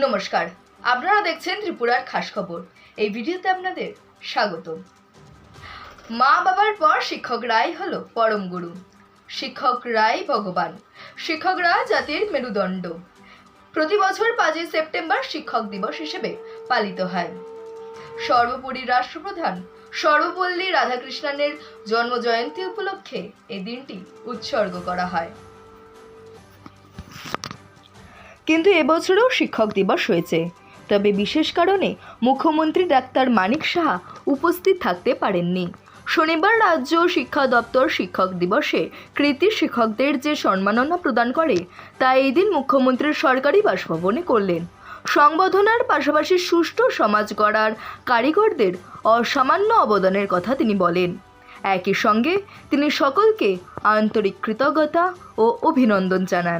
নমস্কার, আপনারা দেখছেন ত্রিপুরার খাস খবর। এই ভিডিওতে আপনাদের স্বাগত। মা বাবার পর শিক্ষকরাই হলো পরম গুরু। শিক্ষকরাই ভগবান। শিক্ষকরা জাতির মেরুদণ্ড। প্রতি বছর 5ই সেপ্টেম্বর শিক্ষক দিবস হিসেবে পালিত হয়। সর্বোপরি রাষ্ট্রপ্রধান সর্বপল্লী রাধাকৃষ্ণনের জন্মজয়ন্তী উপলক্ষে এই দিনটি উৎসর্গ করা হয়। কিন্তু এবছরও শিক্ষক দিবস হয়েছে, তবে বিশেষ কারণে মুখ্যমন্ত্রী ডাক্তার মানিক সাহা উপস্থিত থাকতে পারেননি। শনিবার রাজ্য শিক্ষা দপ্তর শিক্ষক দিবসে কৃতী শিক্ষকদের যে সম্মাননা প্রদান করে তা এই দিন মুখ্যমন্ত্রীর সরকারি বাসভবনে করলেন। সংবর্ধনার পাশাপাশি সুষ্ঠু সমাজ গড়ার কারিগরদের অসামান্য অবদানের কথা তিনি বলেন। একই সঙ্গে তিনি সকলকে আন্তরিক কৃতজ্ঞতা ও অভিনন্দন জানান।